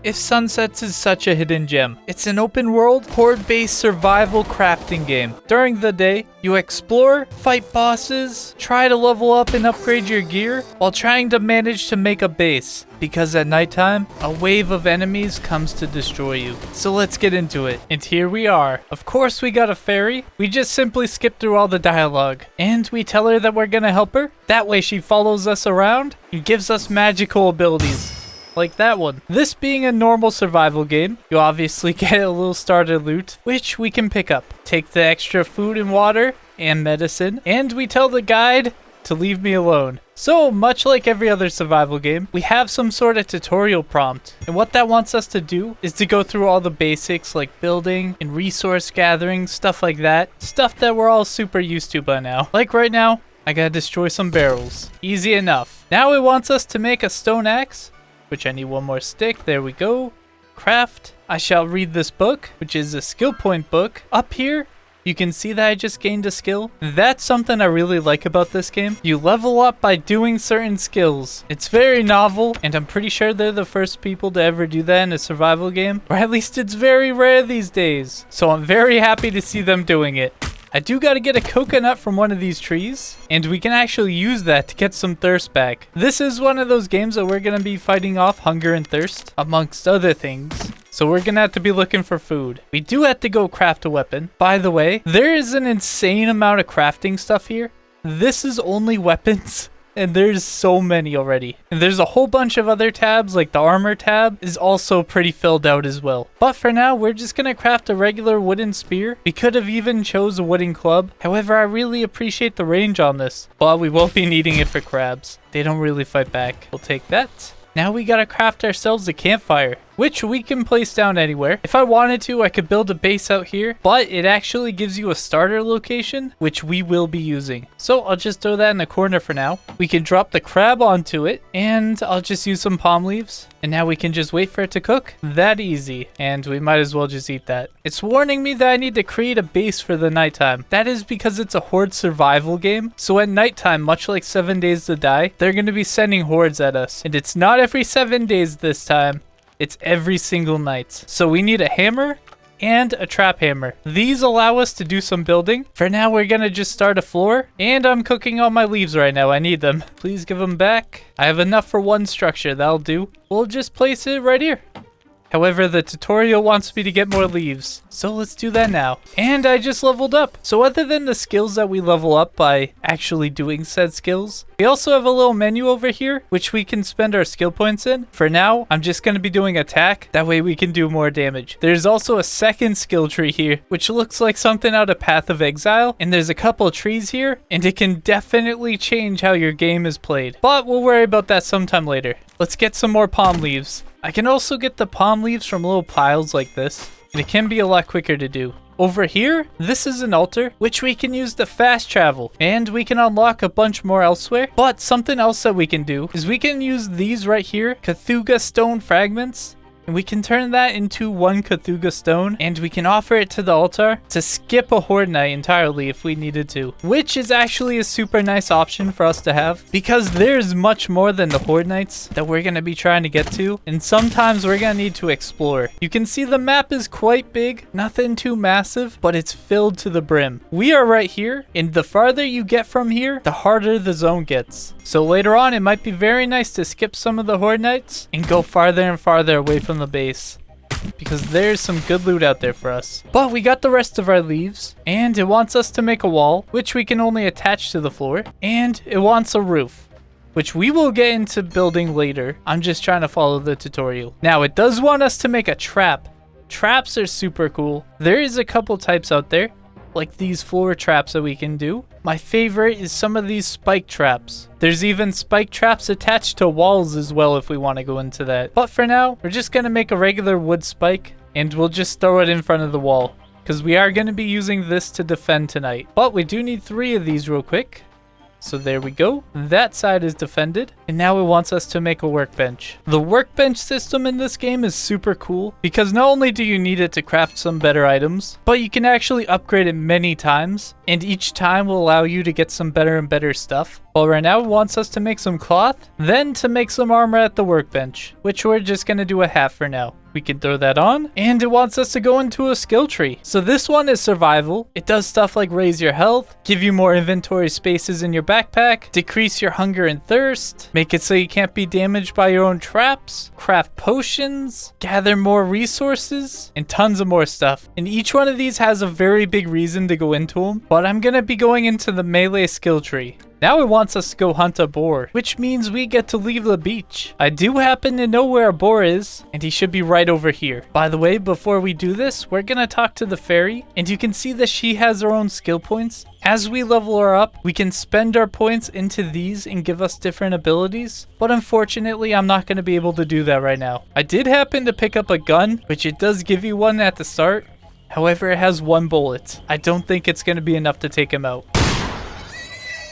IfSunSets is such a hidden gem. It's an open world, horde-based survival crafting game. During the day, you explore, fight bosses, try to level up and upgrade your gear, while trying to manage to make a base. Because at nighttime, a wave of enemies comes to destroy you. So let's get into it. And here we are. Of course we got a fairy. We just simply skip through all the dialogue. And we tell her that we're gonna help her. That way she follows us around and gives us magical abilities. Like that one. This being a normal survival game, you obviously get a little starter loot, which we can pick up. Take the extra food and water and medicine, and we tell the guide to leave me alone. So, much like every other survival game, we have some sort of tutorial prompt. And what that wants us to do is to go through all the basics like building and resource gathering, stuff like that. Stuff that we're all super used to by now. Like right now, I gotta destroy some barrels. Easy enough. Now it wants us to make a stone axe, which I need one more stick. There we go. Craft. I shall read this book, which is a skill point book. Up here, you can see that I just gained a skill. That's something I really like about this game. You level up by doing certain skills. It's very novel, and I'm pretty sure they're the first people to ever do that in a survival game. Or at least it's very rare these days. So I'm very happy to see them doing it. I do gotta get a coconut from one of these trees, and we can actually use that to get some thirst back. This is one of those games that we're gonna be fighting off hunger and thirst, amongst other things. So we're gonna have to be looking for food. We do have to go craft a weapon. By the way, there is an insane amount of crafting stuff here. This is only weapons. And there's so many already. And there's a whole bunch of other tabs, like the armor tab is also pretty filled out as well. But for now, we're just gonna craft a regular wooden spear. We could have even chose a wooden club. However, I really appreciate the range on this. But we won't be needing it for crabs. They don't really fight back. We'll take that. Now we gotta craft ourselves a campfire, which we can place down anywhere. If I wanted to, I could build a base out here, but it actually gives you a starter location, which we will be using. So I'll just throw that in the corner for now. We can drop the crab onto it, and I'll just use some palm leaves. And now we can just wait for it to cook. That easy. And we might as well just eat that. It's warning me that I need to create a base for the nighttime. That is because it's a horde survival game. So at nighttime, much like 7 Days to Die, they're going to be sending hordes at us. And it's not every 7 days this time. It's every single night. So we need a hammer and a trap hammer. These allow us to do some building. For now, we're gonna just start a floor. And I'm cooking all my leaves right now. I need them. Please give them back. I have enough for one structure. That'll do. We'll just place it right here. However, the tutorial wants me to get more leaves, so let's do that now. And I just leveled up. So other than the skills that we level up by actually doing said skills, we also have a little menu over here, which we can spend our skill points in. For now, I'm just going to be doing attack. That way we can do more damage. There's also a second skill tree here, which looks like something out of Path of Exile. And there's a couple of trees here, and it can definitely change how your game is played. But we'll worry about that sometime later. Let's get some more palm leaves. I can also get the palm leaves from little piles like this, and it can be a lot quicker to do. Over here, this is an altar, which we can use to fast travel, and we can unlock a bunch more elsewhere. But something else that we can do is we can use these right here, Cthulhu stone fragments, and we can turn that into one Cthulhu stone, and we can offer it to the altar to skip a horde night entirely if we needed to, which is actually a super nice option for us to have, because there's much more than the horde nights that we're going to be trying to get to, and sometimes we're going to need to explore. You can see the map is quite big, nothing too massive, but it's filled to the brim. We are right here, and the farther you get from here, the harder the zone gets. So later on, it might be very nice to skip some of the horde nights and go farther and farther away from the base, because there's some good loot out there for us. But we got the rest of our leaves, and it wants us to make a wall, which we can only attach to the floor, and it wants a roof, which we will get into building later. I'm just trying to follow the tutorial. Now, it does want us to make a trap. Traps are super cool. There is a couple types out there, like these floor traps that we can do. My favorite is some of these spike traps. There's even spike traps attached to walls as well if we want to go into that. But for now, we're just going to make a regular wood spike, and we'll just throw it in front of the wall, because we are going to be using this to defend tonight. But we do need 3 of these real quick. So there we go. That side is defended. And now it wants us to make a workbench. The workbench system in this game is super cool because not only do you need it to craft some better items, but you can actually upgrade it many times. And each time will allow you to get some better and better stuff. Well, right now it wants us to make some cloth, then to make some armor at the workbench, which we're just going to do a half for now. We can throw that on, and it wants us to go into a skill tree. So this one is survival. It does stuff like raise your health, give you more inventory spaces in your backpack, decrease your hunger and thirst, make it so you can't be damaged by your own traps, craft potions, gather more resources, and tons of more stuff. And each one of these has a very big reason to go into them, but I'm going to be going into the melee skill tree. Now it wants us to go hunt a boar, which means we get to leave the beach. I do happen to know where a boar is, and he should be right over here. By the way, before we do this, we're gonna talk to the fairy, and you can see that she has her own skill points. As we level her up, we can spend our points into these and give us different abilities, but unfortunately, I'm not gonna be able to do that right now. I did happen to pick up a gun, which it does give you one at the start. However, it has 1 bullet. I don't think it's gonna be enough to take him out.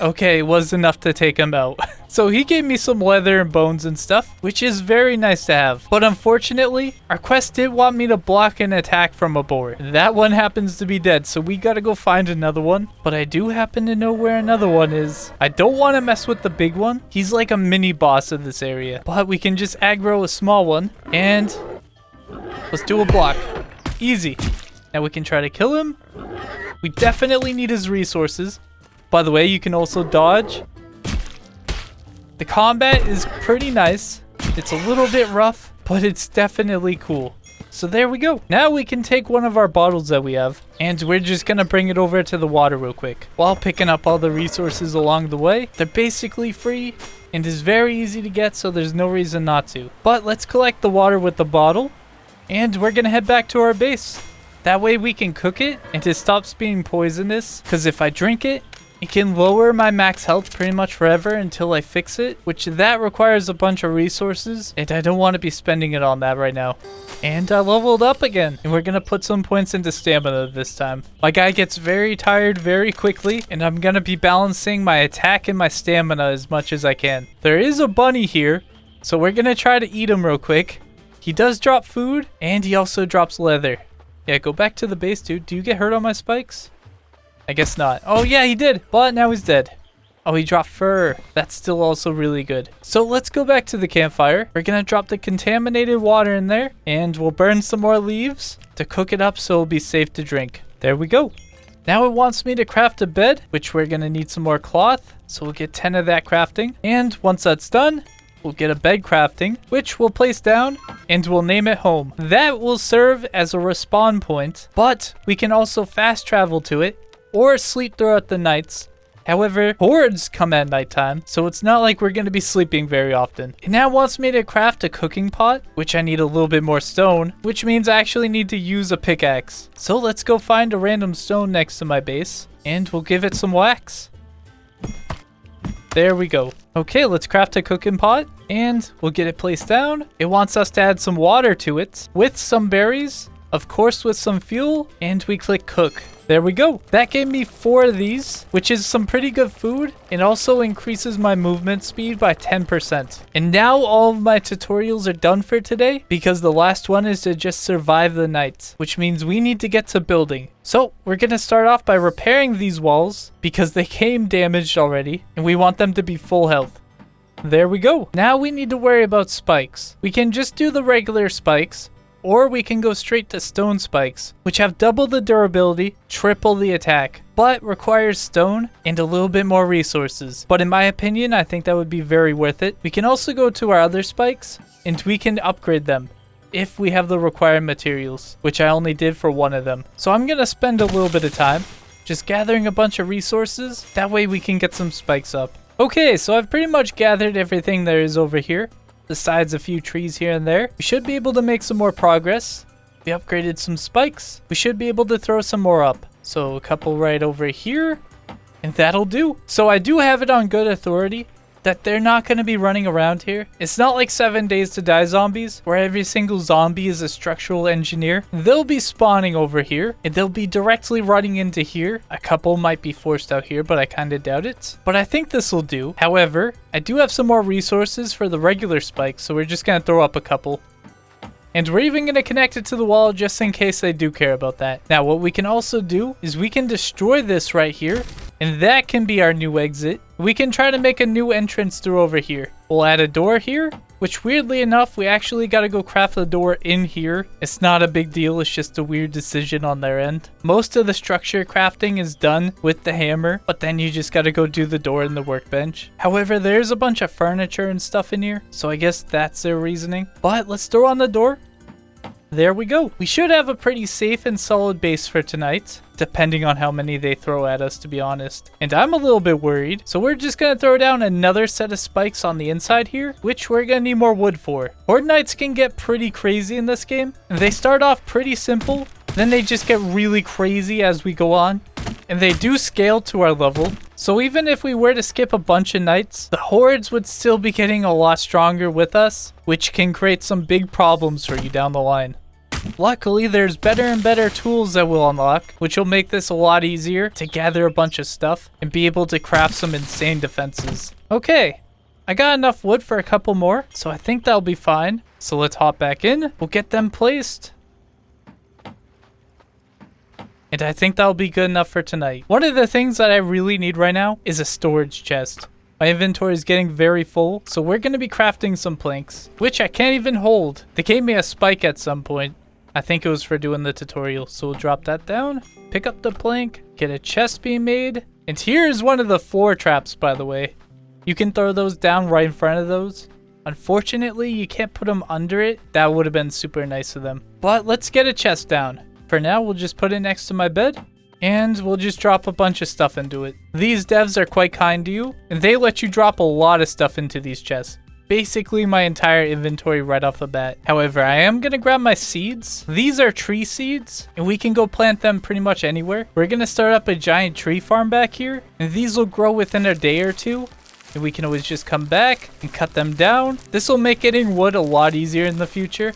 Okay, it was enough to take him out. So he gave me some leather and bones and stuff, which is very nice to have. But unfortunately, our quest did want me to block an attack from a boar. That one happens to be dead, so we gotta go find another one. But I do happen to know where another one is. I don't want to mess with the big one. He's like a mini boss of this area. But we can just aggro a small one, and let's do a block. Easy. Now we can try to kill him. We definitely need his resources. By the way, you can also dodge. The combat is pretty nice. It's a little bit rough, but it's definitely cool. So there we go. Now we can take one of our bottles that we have, and we're just gonna bring it over to the water real quick, while picking up all the resources along the way. They're basically free, and is very easy to get, so there's no reason not to. But let's collect the water with the bottle, and we're gonna head back to our base. That way we can cook it, and it stops being poisonous, because if I drink it, it can lower my max health pretty much forever until I fix it, which that requires a bunch of resources, and I don't want to be spending it on that right now. And I leveled up again, and we're going to put some points into stamina this time. My guy gets very tired very quickly, and I'm going to be balancing my attack and my stamina as much as I can. There is a bunny here, so we're going to try to eat him real quick. He does drop food, and he also drops leather. Yeah, go back to the base, dude. Do you get hurt on my spikes? I guess not. Oh yeah, he did, but now he's dead. Oh, he dropped fur. That's still also really good. So let's go back to the campfire. We're gonna drop the contaminated water in there, and we'll burn some more leaves to cook it up so it'll be safe to drink. There we go. Now it wants me to craft a bed, which we're gonna need some more cloth. So we'll get 10 of that crafting. And once that's done, we'll get a bed crafting, which we'll place down, and we'll name it home. That will serve as a respawn point, but we can also fast travel to it, or sleep throughout the nights. However, hordes come at nighttime, so it's not like we're going to be sleeping very often. It now wants me to craft a cooking pot, which I need a little bit more stone, which means I actually need to use a pickaxe. So let's go find a random stone next to my base, and we'll give it some wax. There we go. Okay, let's craft a cooking pot, and we'll get it placed down. It wants us to add some water to it, with some berries, of course with some fuel, and we click cook. There we go. That gave me 4 of these, which is some pretty good food. It also increases my movement speed by 10%. And now all of my tutorials are done for today because the last one is to just survive the night, which means we need to get to building. So we're going to start off by repairing these walls because they came damaged already and we want them to be full health. There we go. Now we need to worry about spikes. We can just do the regular spikes, or we can go straight to stone spikes, which have double the durability, triple the attack, but requires stone and a little bit more resources. But in my opinion, I think that would be very worth it. We can also go to our other spikes, and we can upgrade them if we have the required materials, which I only did for one of them. So I'm going to spend a little bit of time just gathering a bunch of resources. That way we can get some spikes up. Okay, so I've pretty much gathered everything there is over here. Besides a few trees here and there, we should be able to make some more progress. We upgraded some spikes. We should be able to throw some more up. So a couple right over here, and that'll do. So I do have it on good authority that they're not going to be running around here. It's not like 7 Days to Die zombies, where every single zombie is a structural engineer. They'll be spawning over here, and they'll be directly running into here. A couple might be forced out here, but I kind of doubt it. But I think this will do. However, I do have some more resources for the regular spikes, so we're just going to throw up a couple. And we're even going to connect it to the wall just in case they do care about that. Now, what we can also do is we can destroy this right here, and that can be our new exit. We can try to make a new entrance through over here. We'll add a door here, which weirdly enough, we actually got to go craft the door in here. It's not a big deal. It's just a weird decision on their end. Most of the structure crafting is done with the hammer, but then you just got to go do the door in the workbench. However, there's a bunch of furniture and stuff in here, so I guess that's their reasoning. But let's throw on the door. There we go. We should have a pretty safe and solid base for tonight, depending on how many they throw at us, to be honest. And I'm a little bit worried, so we're just going to throw down another set of spikes on the inside here, which we're going to need more wood for. Horde Nights can get pretty crazy in this game. They start off pretty simple, then they just get really crazy as we go on. And they do scale to our level. So even if we were to skip a bunch of nights, the hordes would still be getting a lot stronger with us, which can create some big problems for you down the line. Luckily, there's better and better tools that we'll unlock, which will make this a lot easier to gather a bunch of stuff and be able to craft some insane defenses. Okay, I got enough wood for a couple more, so I think that'll be fine. So let's hop back in, we'll get them placed. And I think that'll be good enough for tonight. One of the things that I really need right now is a storage chest. My inventory is getting very full, so we're going to be crafting some planks, which I can't even hold. They gave me a spike at some point. I think it was for doing the tutorial, so we'll drop that down, pick up the plank, get a chest being made. And here is one of the floor traps, by the way. You can throw those down right in front of those. Unfortunately, you can't put them under it. That would have been super nice of them. But let's get a chest down. For now, we'll just put it next to my bed, and we'll just drop a bunch of stuff into it. These devs are quite kind to you, and they let you drop a lot of stuff into these chests. Basically my entire inventory right off the bat. However, I am going to grab my seeds. These are tree seeds, and we can go plant them pretty much anywhere. We're going to start up a giant tree farm back here, and these will grow within a day or two. And we can always just come back and cut them down. This will make getting wood a lot easier in the future,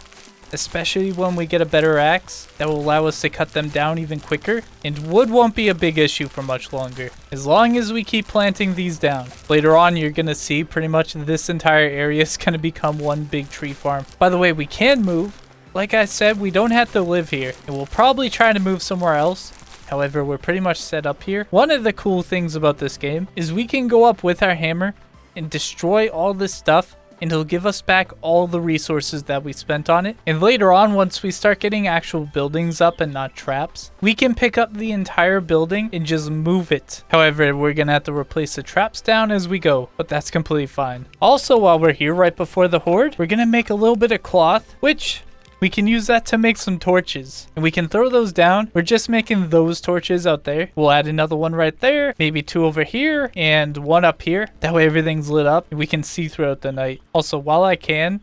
especially when we get a better axe that will allow us to cut them down even quicker. And wood won't be a big issue for much longer, as long as we keep planting these down. Later on, you're going to see pretty much this entire area is going to become one big tree farm. By the way, we can move. Like I said, we don't have to live here, and we'll probably try to move somewhere else. However, we're pretty much set up here. One of the cool things about this game is we can go up with our hammer and destroy all this stuff, and it'll give us back all the resources that we spent on it. And later on, once we start getting actual buildings up and not traps, we can pick up the entire building and just move it. However, we're gonna have to replace the traps down as we go, but that's completely fine. Also, while we're here right before the horde, we're gonna make a little bit of cloth, which we can use that to make some torches, and we can throw those down. We're just making those torches out there. We'll add another one right there, maybe two over here, and one up here. That way everything's lit up and we can see throughout the night. Also, while I can,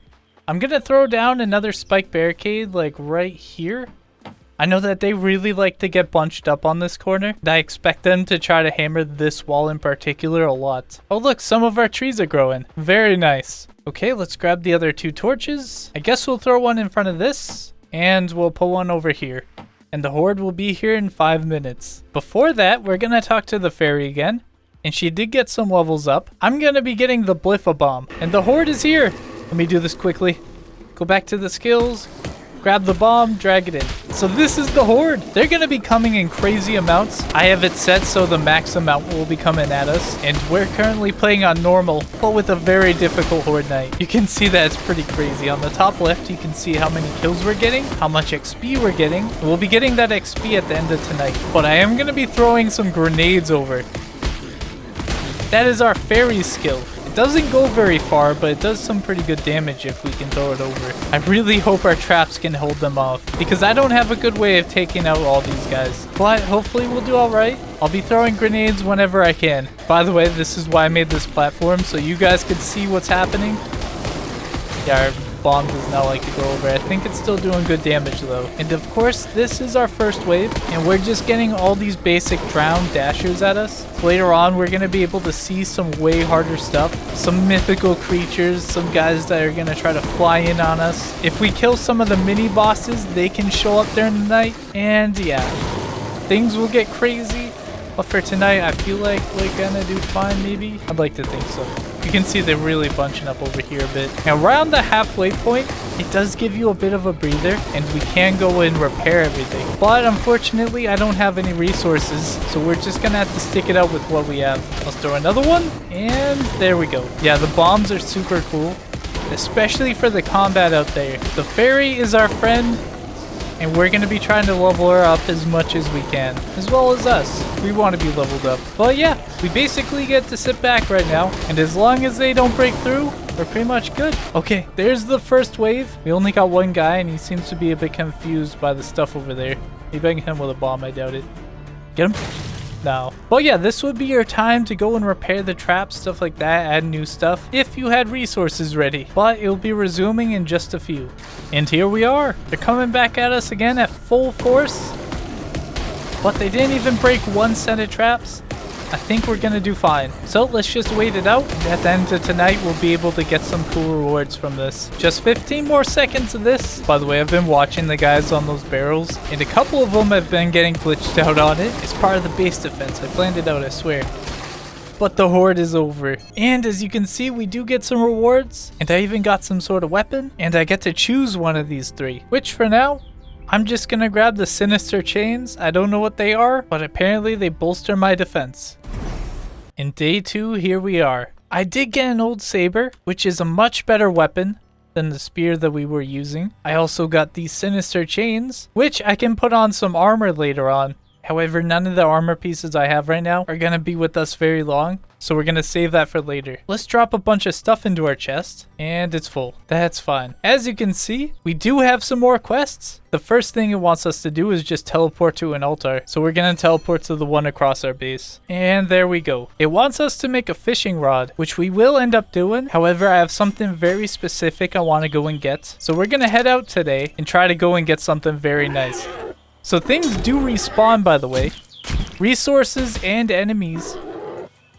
I'm gonna throw down another spike barricade like right here. I know that they really like to get bunched up on this corner, and I expect them to try to hammer this wall in particular a lot. Oh look, some of our trees are growing. Very nice. Okay, let's grab the other two torches. I guess we'll throw one in front of this, and we'll put one over here. And the horde will be here in 5 minutes. Before that, we're gonna talk to the fairy again, and she did get some levels up. I'm gonna be getting the Bliffa bomb, and the horde is here. Let me do this quickly. Go back to the skills, grab the bomb, drag it in. So this is the horde. They're gonna be coming in crazy amounts. I have it set so the max amount will be coming at us, and we're currently playing on normal, but with a very difficult horde night. You can see that it's pretty crazy. On the top left, you can see how many kills we're getting, how much XP we're getting. We'll be getting that XP at the end of tonight, but I am gonna be throwing some grenades over. That is our fairy skill. It doesn't go very far, but it does some pretty good damage if we can throw it over. I really hope our traps can hold them off, because I don't have a good way of taking out all these guys. But hopefully we'll do alright. I'll be throwing grenades whenever I can. By the way, this is why I made this platform, so you guys can see what's happening. Yeah, bomb does not like to go over. I think it's still doing good damage though. And of course, this is our first wave, and we're just getting all these basic drown dashers at us. Later on, we're going to be able to see some way harder stuff. Some mythical creatures, some guys that are going to try to fly in on us. If we kill some of the mini bosses, they can show up during the night. And yeah, things will get crazy. But for tonight, I feel like we're gonna do fine, maybe? I'd like to think so. You can see they're really bunching up over here a bit. And around the halfway point, it does give you a bit of a breather, and we can go and repair everything. But unfortunately, I don't have any resources, so we're just gonna have to stick it out with what we have. Let's throw another one, and there we go. Yeah, the bombs are super cool, especially for the combat out there. The fairy is our friend, and we're going to be trying to level her up as much as we can, as well as us. We want to be leveled up. But yeah, we basically get to sit back right now, and as long as they don't break through, we're pretty much good. Okay, there's the first wave. We only got one guy, and he seems to be a bit confused by the stuff over there. Maybe I can hit him with a bomb, I doubt it. Get him? No. But yeah, this would be your time to go and repair the traps, stuff like that, add new stuff, if you had resources ready. But it'll be resuming in just a few. And here we are. They're coming back at us again at full force. But they didn't even break one set of traps. I think we're gonna do fine. So let's just wait it out. At the end of tonight, we'll be able to get some cool rewards from this. Just 15 more seconds of this. By the way, I've been watching the guys on those barrels, and a couple of them have been getting glitched out on it. It's part of the base defense. I planned it out, I swear. But the horde is over. And as you can see, we do get some rewards, and I even got some sort of weapon, and I get to choose one of these three, which for now, I'm just gonna grab the sinister chains. I don't know what they are, but apparently they bolster my defense. In day 2, here we are. I did get an old saber, which is a much better weapon than the spear that we were using. I also got these sinister chains, which I can put on some armor later on. However, none of the armor pieces I have right now are going to be with us very long, so we're going to save that for later. Let's drop a bunch of stuff into our chest, and it's full. That's fine. As you can see, we do have some more quests. The first thing it wants us to do is just teleport to an altar, so we're going to teleport to the one across our base. And there we go. It wants us to make a fishing rod, which we will end up doing. However, I have something very specific I want to go and get, so we're going to head out today and try to go and get something very nice. So things do respawn, by the way. Resources and enemies.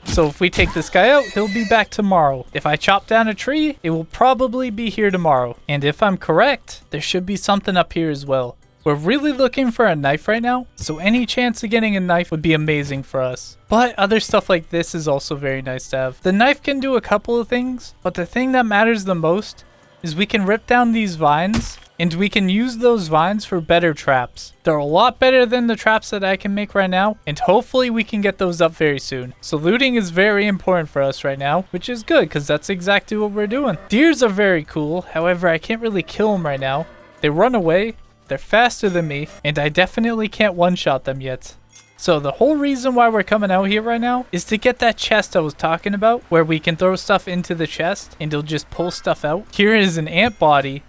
So if we take this guy out, he'll be back tomorrow. If I chop down a tree, it will probably be here tomorrow. And if I'm correct, there should be something up here as well. We're really looking for a knife right now, so any chance of getting a knife would be amazing for us. But other stuff like this is also very nice to have. The knife can do a couple of things, but the thing that matters the most is we can rip down these vines, and we can use those vines for better traps. They're a lot better than the traps that I can make right now, and hopefully we can get those up very soon. So looting is very important for us right now, which is good because that's exactly what we're doing. Deers are very cool, however I can't really kill them right now. They run away, they're faster than me, and I definitely can't one-shot them yet. So the whole reason why we're coming out here right now is to get that chest I was talking about, where we can throw stuff into the chest and it'll just pull stuff out. Here is an ant body,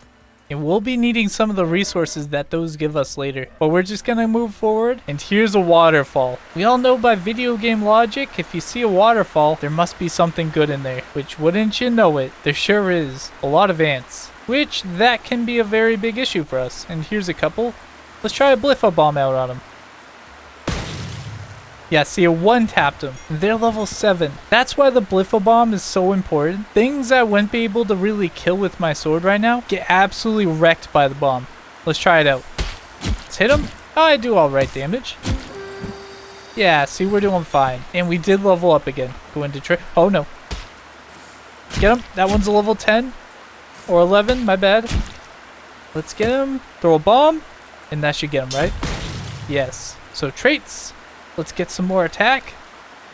and we'll be needing some of the resources that those give us later. But we're just gonna move forward, and here's a waterfall. We all know by video game logic, if you see a waterfall, there must be something good in there. Which, wouldn't you know it, there sure is. A lot of ants. Which, that can be a very big issue for us. And here's a couple. Let's try a Bliffa bomb out on them. Yeah, see, it one-tapped them. They're level 7. That's why the Bliffa bomb is so important. Things I wouldn't be able to really kill with my sword right now get absolutely wrecked by the bomb. Let's try it out. Let's hit him. Oh, I do alright damage. Yeah, see, we're doing fine. And we did level up again. Go into trade. Oh, no. Get him. That one's a level 10. Or 11, my bad. Let's get him. Throw a bomb. And that should get him, right? Yes. So, traits. Let's get some more attack.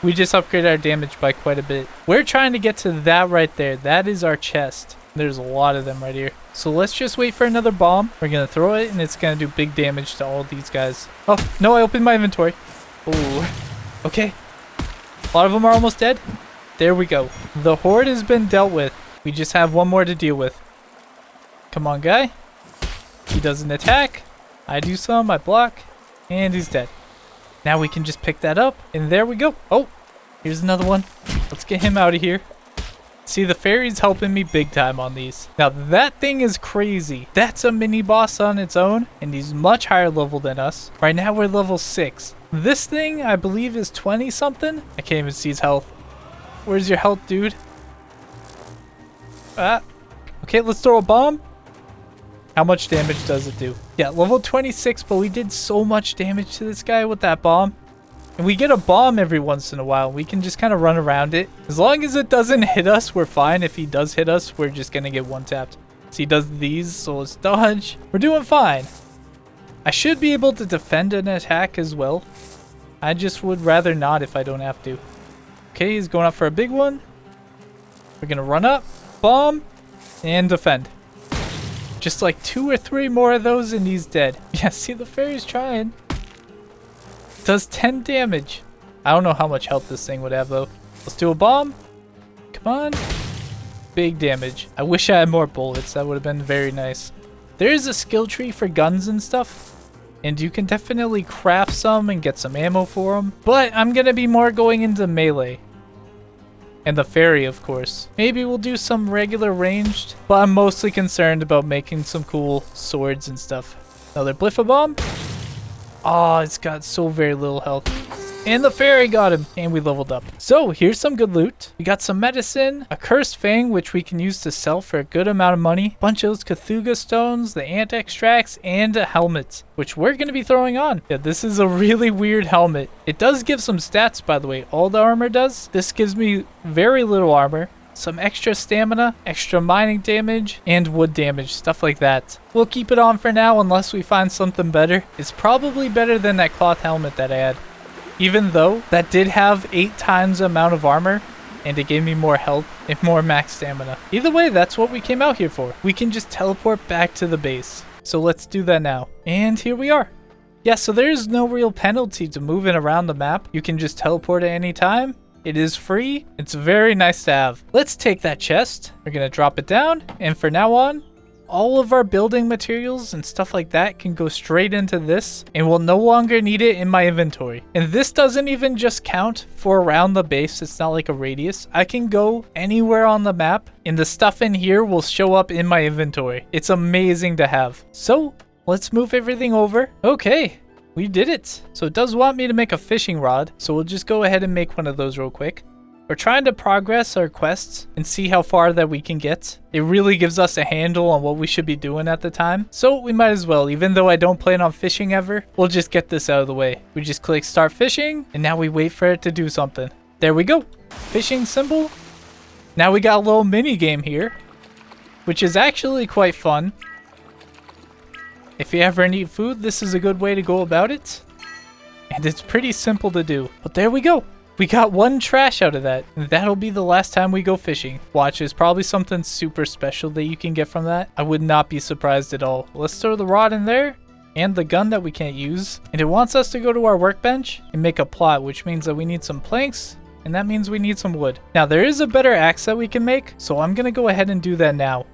We just upgraded our damage by quite a bit. We're trying to get to that right there. That is our chest. There's a lot of them right here. So let's just wait for another bomb. We're going to throw it, and it's going to do big damage to all these guys. Oh, no, I opened my inventory. Oh, okay. A lot of them are almost dead. There we go. The horde has been dealt with. We just have one more to deal with. Come on, guy. He doesn't attack. I do some. I block. And he's dead. Now we can just pick that up, and there we go. Oh, here's another one. Let's get him out of here. See, the fairy's helping me big time on these. Now, that thing is crazy. That's a mini boss on its own, and he's much higher level than us. Right now, we're level 6. This thing, I believe, is 20 something. I can't even see his health. Where's your health, dude? Ah. Okay, let's throw a bomb. How much damage does it do? Yeah, level 26, but we did so much damage to this guy with that bomb. And we get a bomb every once in a while. We can just kind of run around it. As long as it doesn't hit us, we're fine. If he does hit us, we're just going to get one-tapped. So he does these, so let's dodge. We're doing fine. I should be able to defend an attack as well. I just would rather not if I don't have to. Okay, he's going up for a big one. We're going to run up, bomb, and defend. Just like 2 or 3 more of those and he's dead. Yeah, see, the fairy's trying. Does 10 damage. I don't know how much health this thing would have though. Let's do a bomb. Come on. Big damage. I wish I had more bullets. That would have been very nice. There is a skill tree for guns and stuff, and you can definitely craft some and get some ammo for them. But I'm going to be more going into melee. And the fairy, of course. Maybe we'll do some regular ranged, but I'm mostly concerned about making some cool swords and stuff. Another Bliffa bomb. Oh, it's got so very little health. And the fairy got him, and we leveled up. So here's some good loot. We got some medicine, a cursed fang, which we can use to sell for a good amount of money, a bunch of those Cthulhu stones, the ant extracts, and a helmet, which we're going to be throwing on. Yeah, this is a really weird helmet. It does give some stats, by the way. All the armor does. This gives me very little armor, some extra stamina, extra mining damage, and wood damage, stuff like that. We'll keep it on for now unless we find something better. It's probably better than that cloth helmet that I had. Even though that did have 8 times the amount of armor, and it gave me more health and more max stamina. Either way, that's what we came out here for. We can just teleport back to the base. So let's do that now. And here we are. Yeah, so there's no real penalty to moving around the map. You can just teleport at any time. It is free. It's very nice to have. Let's take that chest. We're going to drop it down. And for now on, all of our building materials and stuff like that can go straight into this, and we'll no longer need it in my inventory. And this doesn't even just count for around the base. It's not like a radius. I can go anywhere on the map and the stuff in here will show up in my inventory. It's amazing to have. So let's move everything over. Okay, we did it. So it does want me to make a fishing rod, so we'll just go ahead and make one of those real quick. We're trying to progress our quests and see how far that we can get. It really gives us a handle on what we should be doing at the time. So we might as well, even though I don't plan on fishing ever, we'll just get this out of the way. We just click start fishing, and now we wait for it to do something. There we go. Fishing symbol. Now we got a little mini game here, which is actually quite fun. If you ever need food, this is a good way to go about it. And it's pretty simple to do. But there we go. We got 1 trash out of that. And that'll be the last time we go fishing. Watch, there's probably something super special that you can get from that. I would not be surprised at all. Let's throw the rod in there and the gun that we can't use. And it wants us to go to our workbench and make a plot, which means that we need some planks. And that means we need some wood. Now, there is a better axe that we can make, so I'm going to go ahead and do that now.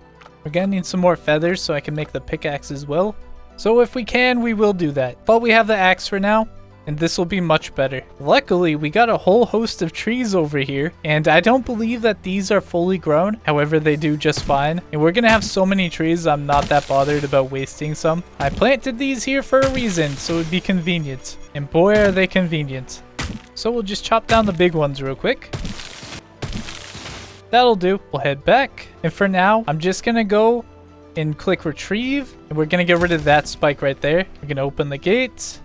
We're going to need some more feathers so I can make the pickaxe as well. So if we can, we will do that. But we have the axe for now, and this will be much better. Luckily, we got a whole host of trees over here, and I don't believe that these are fully grown. However, they do just fine. And we're going to have so many trees, I'm not that bothered about wasting some. I planted these here for a reason, so it would be convenient. And boy, are they convenient. So we'll just chop down the big ones real quick. That'll do. We'll head back. And for now, I'm just going to go and click retrieve. And we're going to get rid of that spike right there. We're going to open the gate.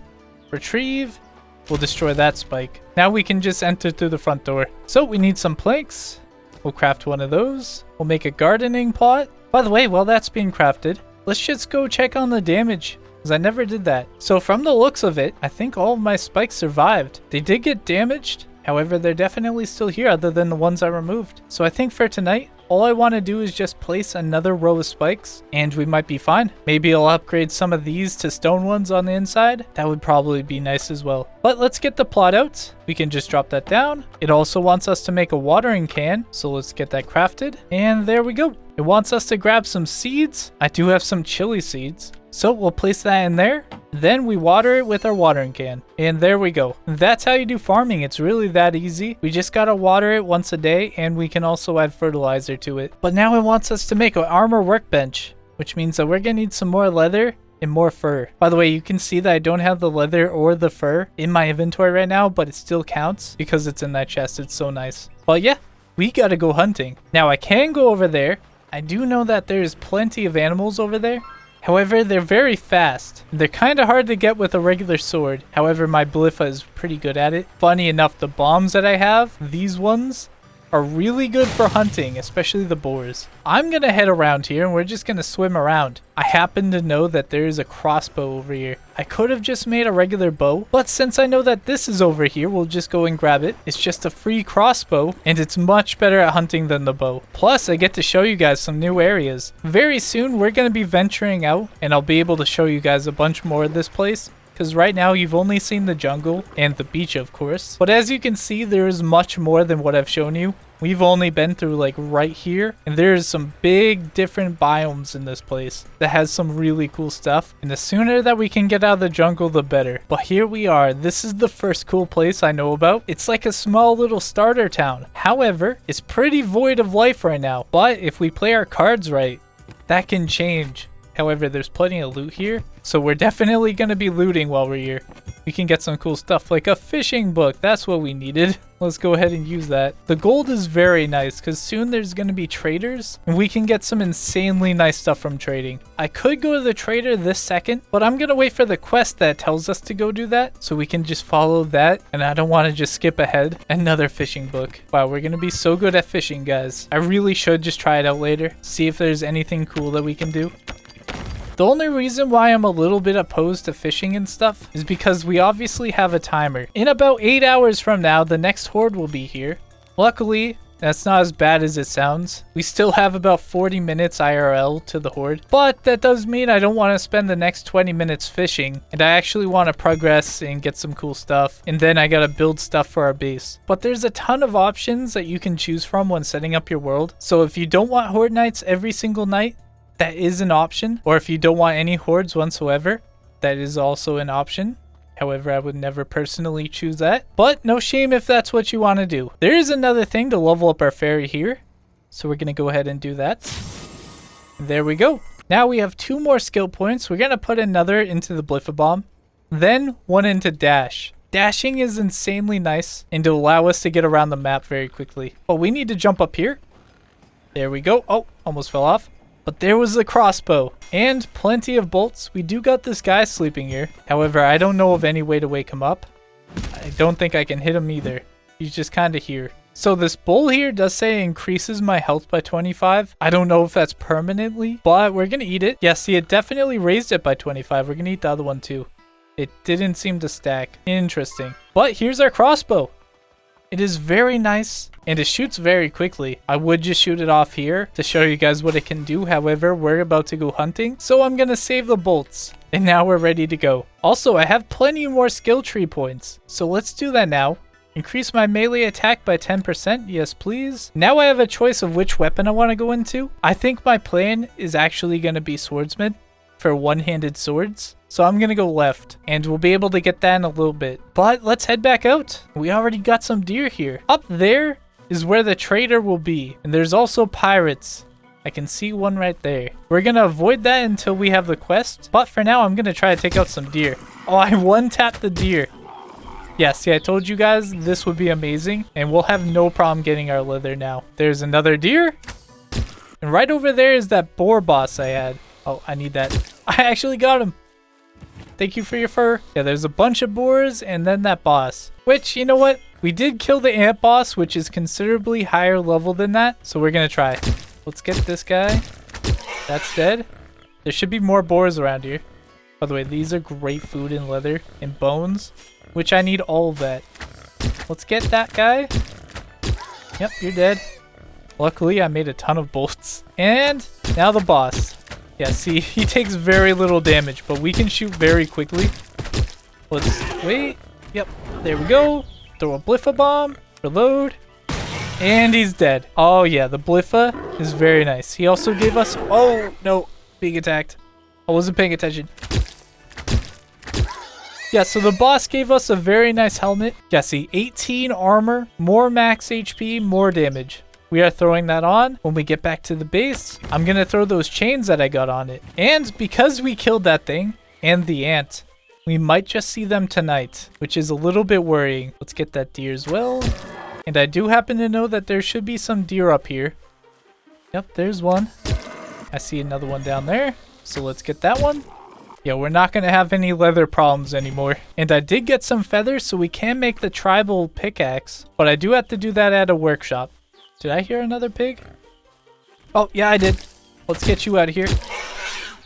Retrieve. We'll destroy that spike. Now we can just enter through the front door. So we need some planks. We'll craft one of those. We'll make a gardening plot. By the way, while that's being crafted, let's just go check on the damage, because I never did that. So from the looks of it, I think all of my spikes survived. They did get damaged. However, they're definitely still here other than the ones I removed. So I think for tonight, all I want to do is just place another row of spikes and we might be fine. Maybe I'll upgrade some of these to stone ones on the inside. That would probably be nice as well. But let's get the plot out. We can just drop that down. It also wants us to make a watering can. So let's get that crafted. And there we go. It wants us to grab some seeds. I do have some chili seeds. So we'll place that in there. Then we water it with our watering can. And there we go. That's how you do farming. It's really that easy. We just gotta water it once a day, and we can also add fertilizer to it. But now it wants us to make an armor workbench, which means that we're gonna need some more leather and more fur. By the way, you can see that I don't have the leather or the fur in my inventory right now, but it still counts because it's in that chest. It's so nice. But yeah, we gotta go hunting. Now I can go over there. I do know that there's plenty of animals over there. However, they're very fast. They're kind of hard to get with a regular sword. However, my Bliffa is pretty good at it. Funny enough, the bombs that I have, these ones, are really good for hunting, especially the boars. I'm gonna head around here and we're just gonna swim around. I happen to know that there is a crossbow over here. I could have just made a regular bow, but since I know that this is over here, we'll just go and grab it. It's just a free crossbow and it's much better at hunting than the bow. Plus, I get to show you guys some new areas. Very soon, we're gonna be venturing out and I'll be able to show you guys a bunch more of this place. Because right now you've only seen the jungle and the beach, of course. But as you can see, there is much more than what I've shown you. We've only been through like right here. And there's some big different biomes in this place that has some really cool stuff. And the sooner that we can get out of the jungle, the better. But here we are. This is the first cool place I know about. It's like a small little starter town. However, it's pretty void of life right now. But if we play our cards right, that can change. However, there's plenty of loot here, so we're definitely going to be looting while we're here. We can get some cool stuff like a fishing book. That's what we needed. Let's go ahead and use that. The gold is very nice because soon there's going to be traders and we can get some insanely nice stuff from trading. I could go to the trader this second, but I'm going to wait for the quest that tells us to go do that so we can just follow that, and I don't want to just skip ahead. Another fishing book. Wow, we're going to be so good at fishing, guys. I really should just try it out later, see if there's anything cool that we can do. The only reason why I'm a little bit opposed to fishing and stuff is because we obviously have a timer. In about 8 hours from now, the next horde will be here. Luckily, that's not as bad as it sounds. We still have about 40 minutes IRL to the horde, but that does mean I don't want to spend the next 20 minutes fishing, and I actually want to progress and get some cool stuff, and then I gotta build stuff for our base. But there's a ton of options that you can choose from when setting up your world, so if you don't want horde nights every single night, that is an option. Or if you don't want any hordes whatsoever, that is also an option. However, I would never personally choose that. But no shame if that's what you want to do. There is another thing to level up our fairy here. So we're going to go ahead and do that. There we go. Now we have 2 more skill points. We're going to put another into the Bliffa Bomb. Then 1 into Dash. Dashing is insanely nice and to allow us to get around the map very quickly. But we need to jump up here. There we go. Oh, almost fell off. But there was the crossbow and plenty of bolts. We do got this guy sleeping here. However, I don't know of any way to wake him up. I don't think I can hit him either. He's just kind of here. So this bowl here does say it increases my health by 25. I don't know if that's permanently, but we're going to eat it. Yeah, see, it definitely raised it by 25. We're going to eat the other one too. It didn't seem to stack. Interesting. But here's our crossbow. It is very nice and it shoots very quickly. I would just shoot it off here to show you guys what it can do. However, we're about to go hunting, so I'm going to save the bolts. And now we're ready to go. Also, I have plenty more skill tree points, so let's do that now. Increase my melee attack by 10%. Yes, please. Now I have a choice of which weapon I want to go into. I think my plan is actually going to be swordsman for one-handed swords. So I'm going to go left, and we'll be able to get that in a little bit. But let's head back out. We already got some deer here. Up there is where the trader will be. And there's also pirates. I can see one right there. We're going to avoid that until we have the quest. But for now, I'm going to try to take out some deer. Oh, I one-tapped the deer. Yeah, see, I told you guys this would be amazing. And we'll have no problem getting our leather now. There's another deer. And right over there is that boar boss I had. Oh, I need that. I actually got him. Thank you for your fur. Yeah, there's a bunch of boars and then that boss. Which, you know what? We did kill the ant boss, which is considerably higher level than that. So we're going to try. Let's get this guy. That's dead. There should be more boars around here. By the way, these are great food and leather and bones, which I need all of that. Let's get that guy. Yep, you're dead. Luckily, I made a ton of bolts. And now the boss. Yeah, see, he takes very little damage, but we can shoot very quickly. Let's wait. Yep, there we go. Throw a Bliffa bomb. Reload. And he's dead. Oh, yeah, the Bliffa is very nice. He also gave us... Oh, no. Being attacked. I wasn't paying attention. Yeah, so the boss gave us a very nice helmet. Yeah, see, 18 armor, more max HP, more damage. We are throwing that on when we get back to the base. I'm going to throw those chains that I got on it. And because we killed that thing and the ant, we might just see them tonight, which is a little bit worrying. Let's get that deer as well. And I do happen to know that there should be some deer up here. Yep, there's one. I see another one down there. So let's get that one. Yeah, we're not going to have any leather problems anymore. And I did get some feathers, so we can make the tribal pickaxe. But I do have to do that at a workshop. Did I hear another pig? Oh, yeah, I did. Let's get you out of here.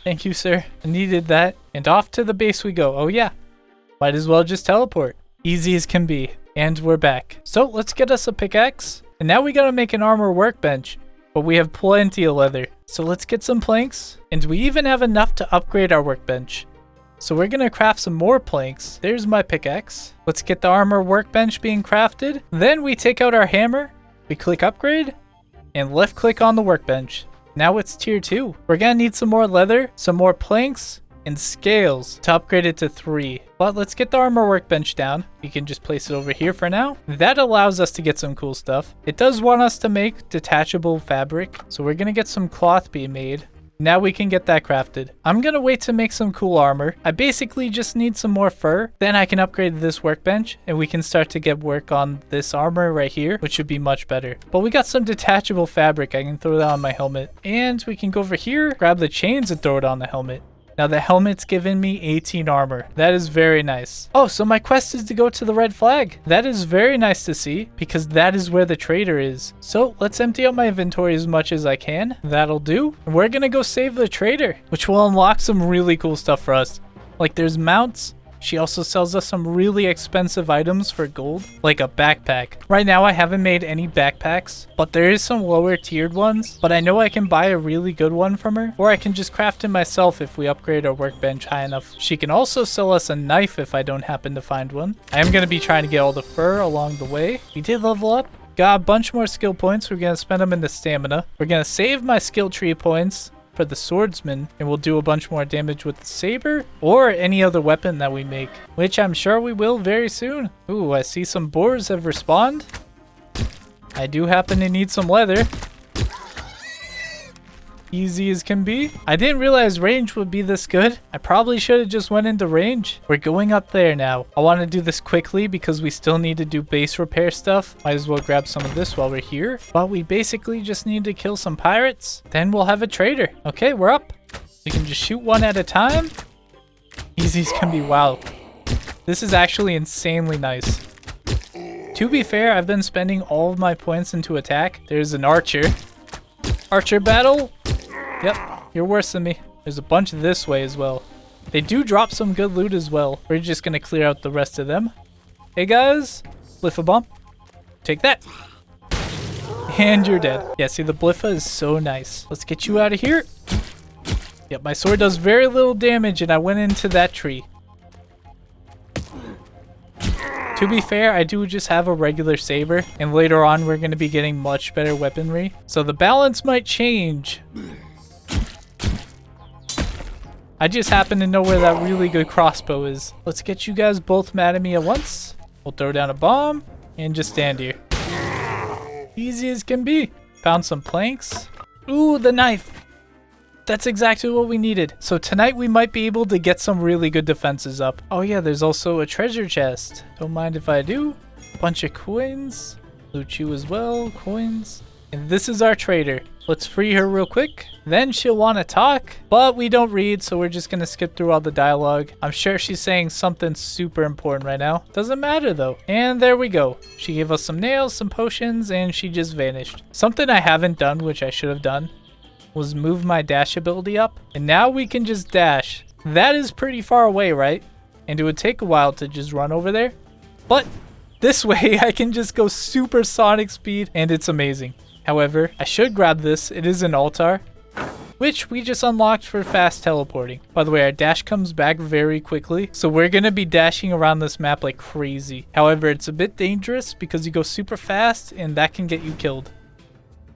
Thank you, sir. I needed that. And off to the base we go. Oh, yeah. Might as well just teleport. Easy as can be. And we're back. So let's get us a pickaxe. And now we got to make an armor workbench. But we have plenty of leather. So let's get some planks. And we even have enough to upgrade our workbench. So we're going to craft some more planks. There's my pickaxe. Let's get the armor workbench being crafted. Then we take out our hammer. We click upgrade. And left click on the workbench. Now it's tier 2. We're going to need some more leather, some more planks, and scales to upgrade it to 3. But let's get the armor workbench down. You can just place it over here for now. That allows us to get some cool stuff. It does want us to make detachable fabric, so we're gonna get some cloth being made. Now we can get that crafted. I'm gonna wait to make some cool armor. I basically just need some more fur. Then I can upgrade this workbench and we can start to get work on this armor right here, which should be much better. But we got some detachable fabric. I can throw that on my helmet. And we can go over here, grab the chains and throw it on the helmet. Now the helmet's given me 18 armor. That is very nice. Oh, so my quest is to go to the red flag. That is very nice to see because that is where the trader is. So let's empty out my inventory as much as I can. That'll do. And we're gonna go save the trader, which will unlock some really cool stuff for us. Like there's mounts. She also sells us some really expensive items for gold, like a backpack. Right now I haven't made any backpacks, but there is some lower tiered ones, but I know I can buy a really good one from her, or I can just craft it myself if we upgrade our workbench high enough. She can also sell us a knife if I don't happen to find one. I am going to be trying to get all the fur along the way. We did level up. Got a bunch more skill points. We're going to spend them into stamina. We're going to save my skill tree points for the swordsman, and we'll do a bunch more damage with the saber or any other weapon that we make, which I'm sure we will very soon. Ooh, I see some boars have respawned. I do happen to need some leather. Easy as can be. I didn't realize range would be this good. I probably should have just went into range. We're going up there now. I want to do this quickly because we still need to do base repair stuff. Might as well grab some of this while we're here. But we basically just need to kill some pirates. Then we'll have a trader. Okay, we're up. We can just shoot one at a time. Easy as can be. Wow. This is actually insanely nice. To be fair, I've been spending all of my points into attack. There's an archer. Archer battle. Yep, you're worse than me. There's a bunch this way as well. They do drop some good loot as well. We're just gonna clear out the rest of them. Hey guys, Bliffa bomb. Take that. And you're dead. Yeah, see, the Bliffa is so nice. Let's get you out of here. Yep, my sword does very little damage and I went into that tree. To be fair, I do just have a regular saber, and later on we're going to be getting much better weaponry. So the balance might change. I just happen to know where that really good crossbow is. Let's get you guys both mad at me at once. We'll throw down a bomb and just stand here. Easy as can be. Found some planks. Ooh, the knife. That's exactly what we needed. So tonight we might be able to get some really good defenses up. Oh yeah, there's also a treasure chest. Don't mind if I do. Bunch of coins. Loot you as well. Coins. And this is our trader. Let's free her real quick. Then she'll want to talk, but we don't read, so we're just going to skip through all the dialogue. I'm sure she's saying something super important right now. Doesn't matter though. And there we go. She gave us some nails, some potions, and she just vanished. Something I haven't done, which I should have done, was move my dash ability up. And now we can just dash. That is pretty far away, right? And it would take a while to just run over there. But this way I can just go super sonic speed and it's amazing. However, I should grab this. It is an altar, which we just unlocked for fast teleporting. By the way, our dash comes back very quickly, so we're going to be dashing around this map like crazy. However, it's a bit dangerous because you go super fast and that can get you killed.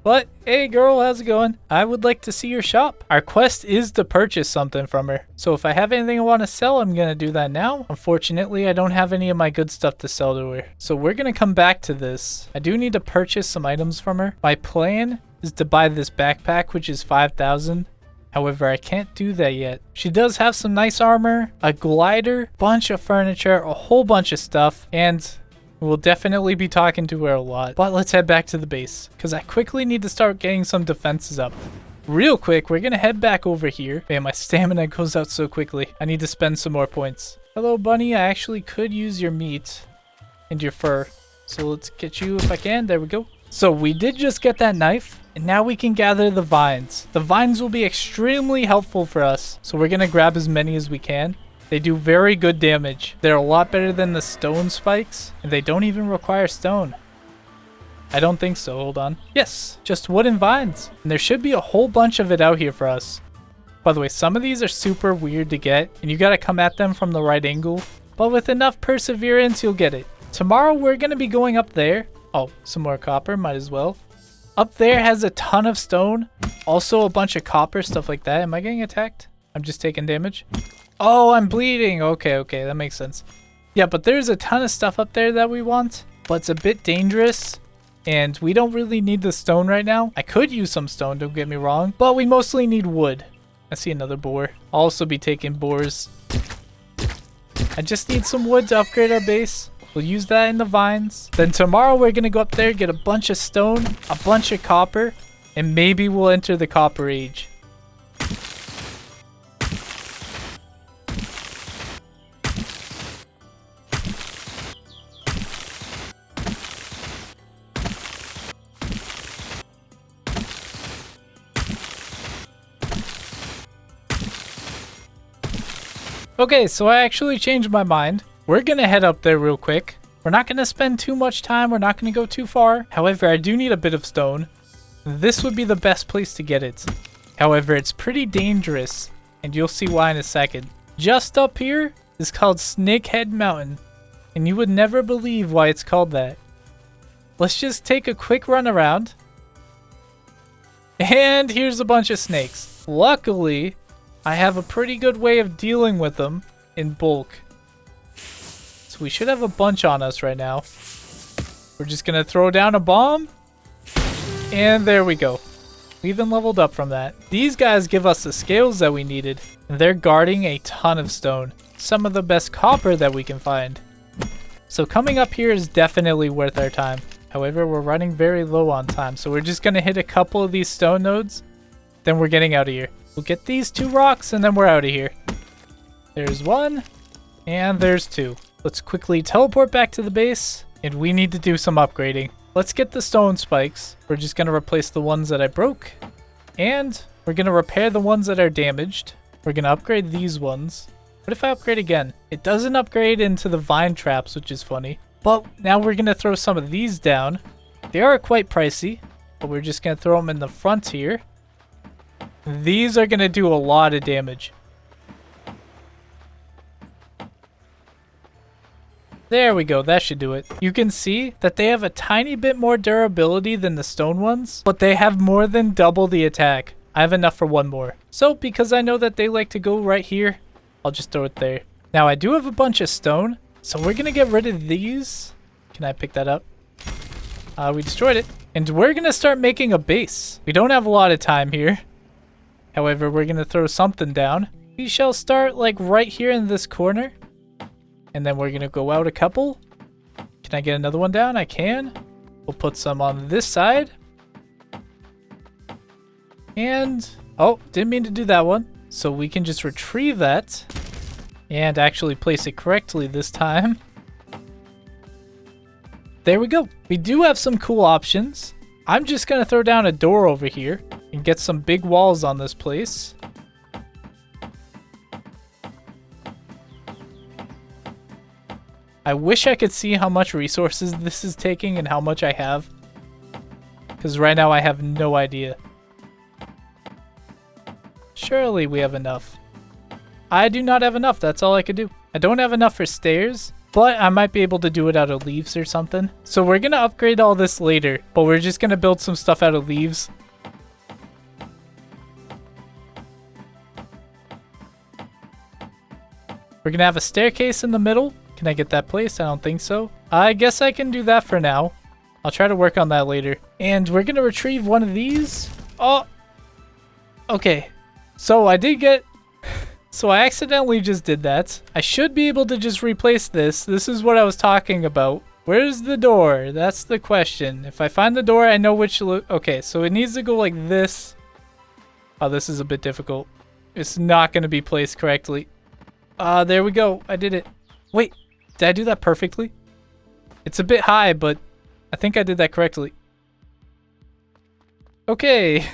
But hey girl, how's it going? I would like to see your shop. Our quest is to purchase something from her. So if I have anything I want to sell, I'm going to do that now. Unfortunately, I don't have any of my good stuff to sell to her. So we're going to come back to this. I do need to purchase some items from her. My plan is to buy this backpack, which is 5,000. However, I can't do that yet. She does have some nice armor, a glider, bunch of furniture, a whole bunch of stuff, and we'll definitely be talking to her a lot. But let's head back to the base, because I quickly need to start getting some defenses up. Real quick, we're going to head back over here. Man, my stamina goes out so quickly. I need to spend some more points. Hello, bunny. I actually could use your meat and your fur. So let's get you if I can. There we go. So we did just get that knife, and now we can gather the vines. The vines will be extremely helpful for us. So we're going to grab as many as we can. They do very good damage. They're a lot better than the stone spikes, and they don't even require stone. I don't think so. Hold on. Yes, just wooden vines. And there should be a whole bunch of it out here for us. By the way, some of these are super weird to get, and you got to come at them from the right angle. But with enough perseverance, you'll get it. Tomorrow, we're going to be going up there. Oh, some more copper. Might as well. Up there has a ton of stone. Also a bunch of copper, stuff like that. Am I getting attacked? I'm just taking damage. Oh, I'm bleeding. Okay, that makes sense. Yeah, but there's a ton of stuff up there that we want, but it's a bit dangerous, and we don't really need the stone right now. I could use some stone, don't get me wrong, but we mostly need wood. I see another boar. I'll also be taking boars. I just need some wood to upgrade our base. We'll use that in the vines. Then tomorrow we're going to go up there, get a bunch of stone, a bunch of copper, and maybe we'll enter the Copper Age. Okay, so I actually changed my mind. We're going to head up there real quick. We're not going to spend too much time. We're not going to go too far. However, I do need a bit of stone. This would be the best place to get it. However, it's pretty dangerous, and you'll see why in a second. Just up here is called Snakehead Mountain, and you would never believe why it's called that. Let's just take a quick run around. And here's a bunch of snakes. Luckily, I have a pretty good way of dealing with them in bulk. So we should have a bunch on us right now. We're just going to throw down a bomb. And there we go. We even leveled up from that. These guys give us the scales that we needed. And they're guarding a ton of stone. Some of the best copper that we can find. So coming up here is definitely worth our time. However, we're running very low on time. So we're just going to hit a couple of these stone nodes. Then we're getting out of here. We'll get these 2 rocks and then we're out of here. There's 1 and there's 2. Let's quickly teleport back to the base, and we need to do some upgrading. Let's get the stone spikes. We're just going to replace the ones that I broke, and we're going to repair the ones that are damaged. We're going to upgrade these ones. What if I upgrade again? It doesn't upgrade into the vine traps, which is funny. But now we're going to throw some of these down. They are quite pricey, but we're just going to throw them in the front here. These are going to do a lot of damage. There we go, that should do it. You can see that they have a tiny bit more durability than the stone ones, but they have more than double the attack. I have enough for 1 more. So because I know that they like to go right here, I'll just throw it there. Now I do have a bunch of stone, so we're going to get rid of these. Can I pick that up? We destroyed it. And we're going to start making a base. We don't have a lot of time here. However, we're going to throw something down. We shall start like right here in this corner. And then we're going to go out a couple. Can I get another one down? I can. We'll put some on this side. And, oh, didn't mean to do that one. So we can just retrieve that. And actually place it correctly this time. There we go. We do have some cool options. I'm just going to throw down a door over here and get some big walls on this place. I wish I could see how much resources this is taking and how much I have. Because right now I have no idea. Surely we have enough. I do not have enough. That's all I could do. I don't have enough for stairs. but I might be able to do it out of leaves or something. So we're going to upgrade all this later, but we're just going to build some stuff out of leaves. We're going to have a staircase in the middle. Can I get that placed? I don't think so. I guess I can do that for now. I'll try to work on that later. And we're going to retrieve one of these. Oh, okay. So I did get... So I accidentally just did that. I should be able to just replace this. This is what I was talking about. Where's the door? That's the question. If I find the door, I know which... Okay, so it needs to go like this. Oh, this is a bit difficult. It's not going to be placed correctly. There we go. I did it. Wait, did I do that perfectly? It's a bit high, but I think I did that correctly. Okay.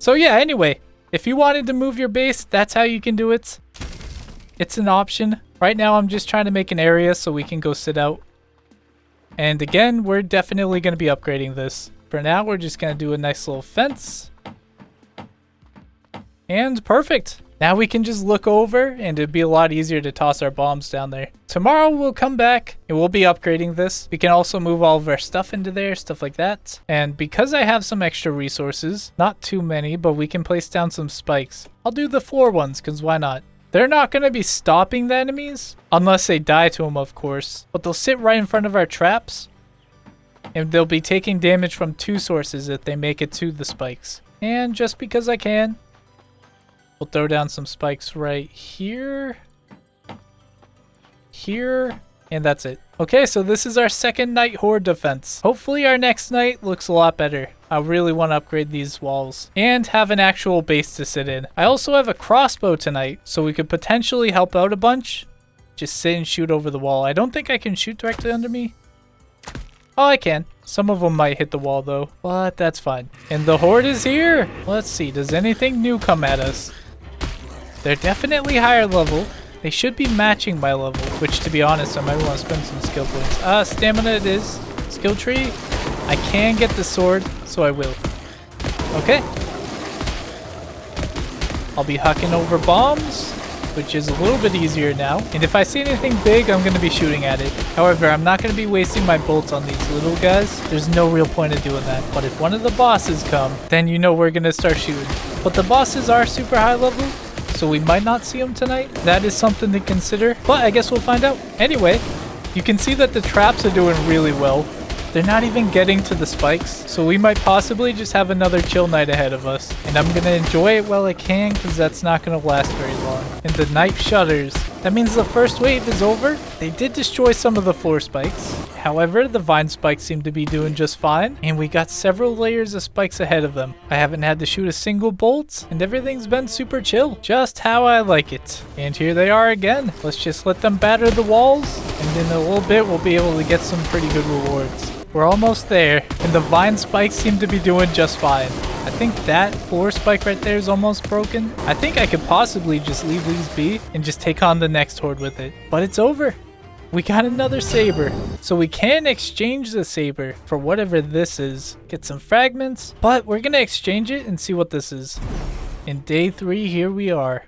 So yeah, anyway, if you wanted to move your base, that's how you can do it. It's an option. Right now, I'm just trying to make an area so we can go sit out. And again, we're definitely going to be upgrading this. For now, we're just going to do a nice little fence. And perfect. Now we can just look over and it'd be a lot easier to toss our bombs down there. Tomorrow we'll come back and we'll be upgrading this. We can also move all of our stuff into there, stuff like that. And because I have some extra resources, not too many, but we can place down some spikes. I'll do the floor ones because why not? They're not going to be stopping the enemies unless they die to them, of course. But they'll sit right in front of our traps and they'll be taking damage from two sources if they make it to the spikes. And just because I can, we'll throw down some spikes right here, here, and that's it. Okay, so this is our second night horde defense. Hopefully our next night looks a lot better. I really want to upgrade these walls and have an actual base to sit in. I also have a crossbow tonight, so we could potentially help out a bunch. Just sit and shoot over the wall. I don't think I can shoot directly under me. Oh, I can. Some of them might hit the wall though, but that's fine. And the horde is here. Let's see, does anything new come at us? They're definitely higher level. They should be matching my level, which to be honest, I might want to spend some skill points. Stamina it is. Skill tree. I can get the sword, so I will. Okay. I'll be hucking over bombs, which is a little bit easier now. And if I see anything big, I'm going to be shooting at it. However, I'm not going to be wasting my bolts on these little guys. There's no real point of doing that. But if one of the bosses come, then you know we're going to start shooting. But the bosses are super high level, so we might not see them tonight. That is something to consider, but I guess we'll find out. Anyway, you can see that the traps are doing really well. They're not even getting to the spikes, so we might possibly just have another chill night ahead of us. And I'm going to enjoy it while I can, because that's not going to last very long. And the night shudders. That means the first wave is over. They did destroy some of the floor spikes. However, the vine spikes seem to be doing just fine, and we got several layers of spikes ahead of them. I haven't had to shoot a single bolt, and everything's been super chill. Just how I like it. And here they are again. Let's just let them batter the walls, and in a little bit we'll be able to get some pretty good rewards. We're almost there, and the vine spikes seem to be doing just fine. I think that floor spike right there is almost broken. I think I could possibly just leave these be and just take on the next horde with it. But it's over. We got another saber. So we can exchange the saber for whatever this is. Get some fragments, but we're going to exchange it and see what this is. In day 3, here we are.